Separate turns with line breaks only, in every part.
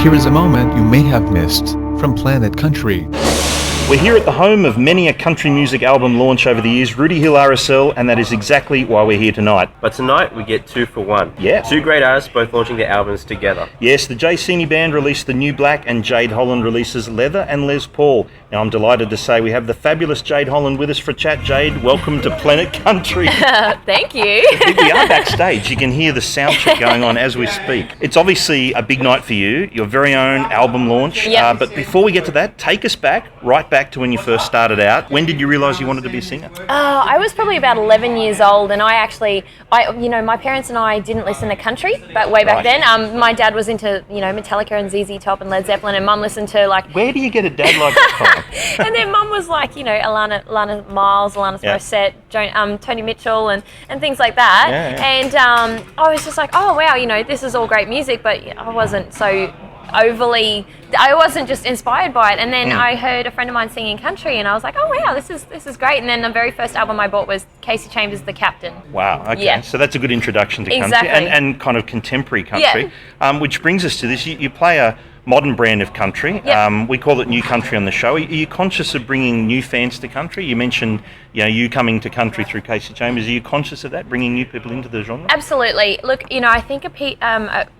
Here is a moment you may have missed from Planet Country.
We're here at the home of many a country music album launch over the years, Rooty Hill RSL, and that is exactly why we're here tonight.
But tonight we get 2 for 1.
Yeah.
2 great artists both launching their albums together.
Yes, the Jay Sini Band released The New Black and Jade Holland releases Leather and Les Paul. Now I'm delighted to say we have the fabulous Jade Holland with us for a chat. Jade, welcome to Planet Country.
Thank you.
We are backstage. You can hear the sound check going on as we speak. It's obviously a big night for you, your very own album launch.
Yep.
But before we get to that, take us right back to when you first started out. When did you realise you wanted to be a singer?
I was probably about 11 years old, and my parents and I didn't listen to country, but way back then, my dad was into, Metallica and ZZ Top and Led Zeppelin, and Mum listened to
Where do you get a dad like that from?
and then Mum was like, Alana Miles, Alanis Morissette, Tony Mitchell, and things like that.
Yeah.
And I was just like, oh wow, this is all great music, but I wasn't so I wasn't just inspired by it. And then I heard a friend of mine singing country, and I was like, oh wow, this is great. And then the very first album I bought was Casey Chambers' The Captain.
Wow, okay.
Yeah.
So that's a good introduction to country
Exactly.
and kind of contemporary country. Yeah. Which brings us to this. You play a modern brand of country.
Yep.
We call it New Country on the show. Are you conscious of bringing new fans to country? You mentioned you coming to country through Casey Chambers. Are you conscious of that, bringing new people into the genre?
Absolutely. Look, I think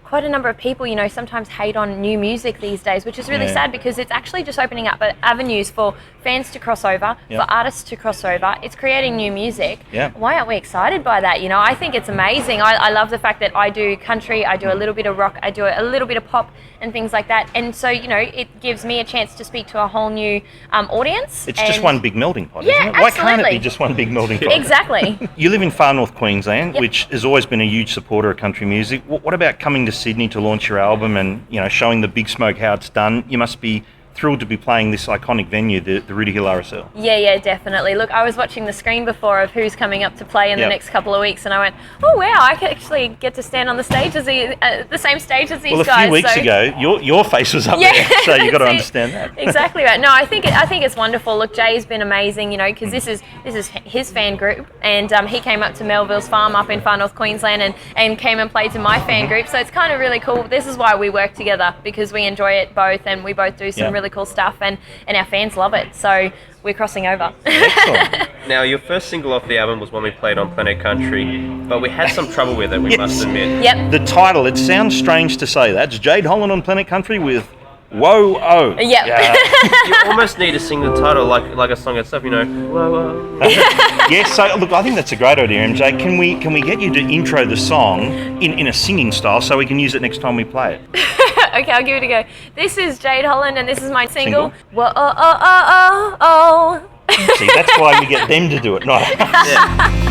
quite a number of people, sometimes hate on new music these days, which is really sad because it's actually just opening up avenues for fans to cross over, for artists to cross over. It's creating new music.
Yeah.
Why aren't we excited by that? I think it's amazing. I love the fact that I do country, I do a little bit of rock, I do a little bit of pop and things like that. And so, it gives me a chance to speak to a whole new audience.
It's just one big melting pot,
Yeah,
isn't it? Why can't it
absolutely.
be just one big melting pot?
Exactly.
You live in far north Queensland,
Yep.
which has always been a huge supporter of country music. What about coming to Sydney to launch your album and showing the big smoke how it's done? You must be thrilled to be playing this iconic venue, the Rooty Hill RSL.
Yeah, definitely. Look, I was watching the screen before of who's coming up to play in the
Yep.
next couple of weeks, and I went, oh wow, I could actually get to stand on the stage as the same stage as these guys.
Well, a few weeks ago, your face was up there, so you've got to understand that.
Exactly right. No, I think it's wonderful. Look, Jay's been amazing, because this is his fan group, and he came up to Melville's farm up in far north Queensland and came and played to my fan group. So it's kind of really cool. This is why we work together, because we enjoy it both, and we both do some really cool stuff, and our fans love it. So we're crossing over.
Excellent.
Now, your first single off the album was one we played on Planet Country, but we had some trouble with it, we must admit.
Yep.
The title, it sounds strange to say that. It's Jade Holland on Planet Country with Whoa Oh.
Yep.
Yeah.
You almost need to sing the title like a song itself, Whoa, whoa.
Yes, so look, I think that's a great idea, MJ. Can we get you to intro the song in a singing style so we can use it next time we play it?
Okay, I'll give it a go. This is Jade Holland, and this is my single. Whoa, oh, oh, oh, oh.
See, that's why we get them to do it, not us.
Yeah.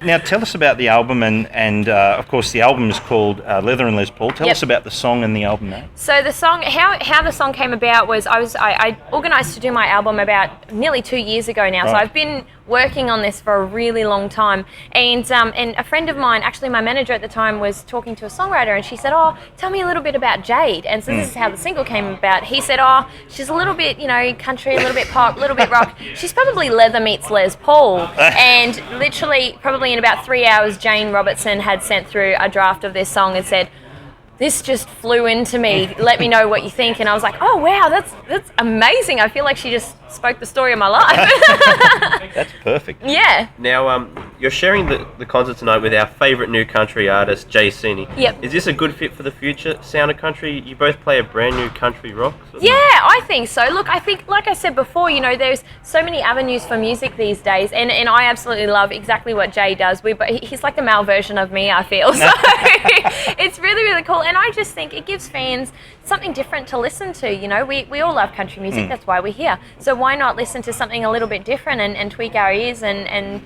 Now, tell us about the album, and of course, the album is called Leather and Les Paul. Tell us about the song and the album name.
So the song, how the song came about was I organised to do my album about nearly 2 years ago now.
Right.
So I've been working on this for a really long time, and a friend of mine, actually my manager at the time, was talking to a songwriter, and she said, oh, tell me a little bit about Jade. And so this is how the single came about. He said, oh, she's a little bit country, a little bit pop, a little bit rock. She's probably Leather meets Les Paul. And literally probably in about 3 hours, Jane Robertson had sent through a draft of this song and said, this just flew into me. Let me know what you think. And I was like, oh wow, that's amazing. I feel like she just spoke the story of my life.
That's perfect.
Yeah.
Now, you're sharing the concert tonight with our favourite new country artist, Jay Sini.
Yep.
Is this a good fit for the future sound of country? You both play a brand new country rock?
Yeah, I think so. Look, I think, like I said before, there's so many avenues for music these days, and I absolutely love exactly what Jay does. He's like the male version of me, I feel. So it's really, really cool, and I just think it gives fans something different to listen to. We all love country music, that's why we're here. So why not listen to something a little bit different and tweak our ears and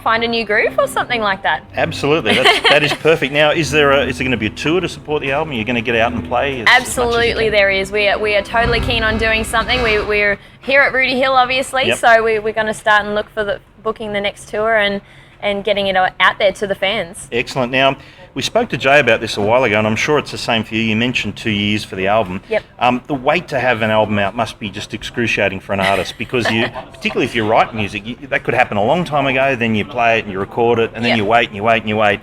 find a new groove or something like that.
Absolutely, that is perfect. Now, is there going to be a tour to support the album? Are you going to get out and play?
Absolutely, there is. We are totally keen on doing something. We're here at Rooty Hill, obviously, so we're going to start and look for booking the next tour and getting it out there to the fans.
Excellent. Now, We spoke to Jay about this a while ago, and I'm sure it's the same for you. You mentioned 2 years for the album.
Yep.
The wait to have an album out must be just excruciating for an artist because particularly if you write music, that could happen a long time ago. Then you play it and you record it, and then
Yep.
you wait and you wait and you wait.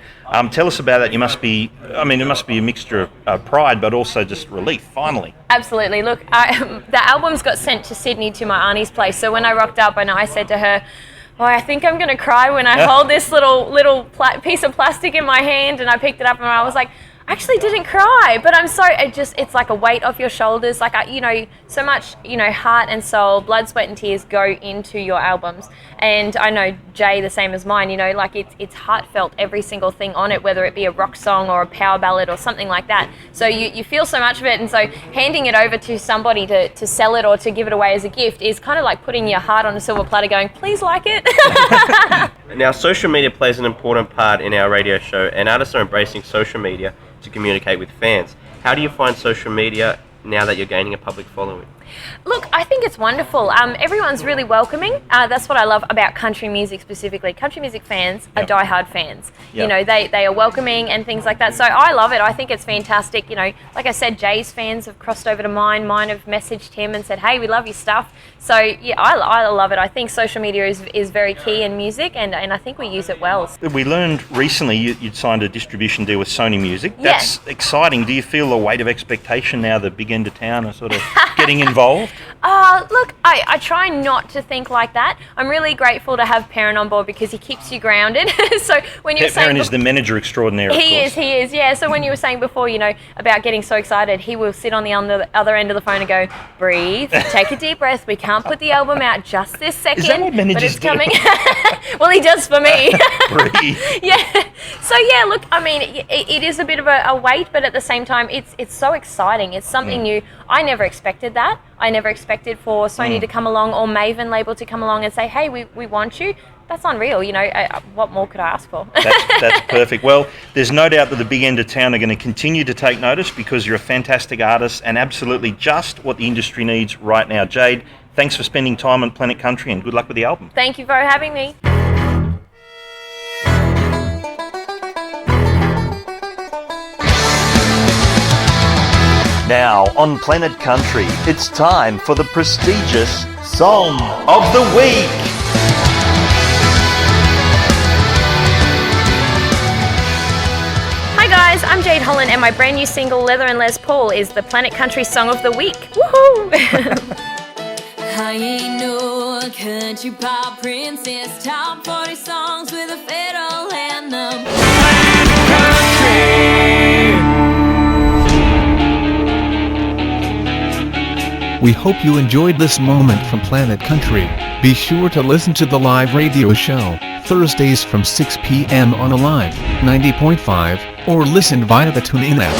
Tell us about that. It must be a mixture of pride, but also just relief. Finally.
Absolutely. Look, the albums got sent to Sydney to my auntie's place. So when I rocked up and I said to her, "Oh, I think I'm going to cry when I hold this little piece of plastic in my hand," and I picked it up and I was like, I actually didn't cry, but it's like a weight off your shoulders. Like, so much, heart and soul, blood, sweat and tears go into your albums. And I know Jay, the same as mine, like it's heartfelt, every single thing on it, whether it be a rock song or a power ballad or something like that. So you feel so much of it. And so handing it over to somebody to sell it or to give it away as a gift is kind of like putting your heart on a silver platter going, please like it.
Now, social media plays an important part in our radio show, and artists are embracing social media to communicate with fans. How do you find social media now that you're gaining a public following?
Look, I think it's wonderful. Everyone's really welcoming. That's what I love about country music specifically. Country music fans are diehard fans.
Yep.
They are welcoming and things like that. So I love it. I think it's fantastic. Like I said, Jay's fans have crossed over to mine. Mine have messaged him and said, "Hey, we love your stuff." So yeah, I love it. I think social media is very key in music, and I think we use it well.
We learned recently you'd signed a distribution deal with Sony Music.
Yeah.
That's exciting. Do you feel the weight of expectation now the big end of town are sort of getting involved?
Look, I try not to think like that. I'm really grateful to have Perrin on board because he keeps you grounded. So when you were saying...
Perrin is the manager extraordinaire, of course.
He is, yeah. So when you were saying before, about getting so excited, he will sit on the other end of the phone and go, "Breathe, take a deep breath. We can't put the album out just this second.
Is that what managers
but it's coming." Well, he does for me.
Breathe.
Yeah. So yeah, look, it is a bit of a wait, but at the same time, it's so exciting. It's something new. I never expected that. I never expected for Sony to come along or Maven label to come along and say, "Hey, we want you." That's unreal. What more could I ask for?
That's perfect. Well, there's no doubt that the big end of town are going to continue to take notice because you're a fantastic artist and absolutely just what the industry needs right now. Jade, thanks for spending time on Planet Country and good luck with the album.
Thank you for having me.
Now on Planet Country, it's time for the prestigious Song of the Week.
Hi guys, I'm Jade Holland and my brand new single Leather and Les Paul is the Planet Country Song of the Week. Woohoo!
I ain't no country pop princess, top 40 songs with a federal anthem.
We hope you enjoyed this moment from Planet Country. Be sure to listen to the live radio show, Thursdays from 6 p.m. on Alive 90.5, or listen via the TuneIn app.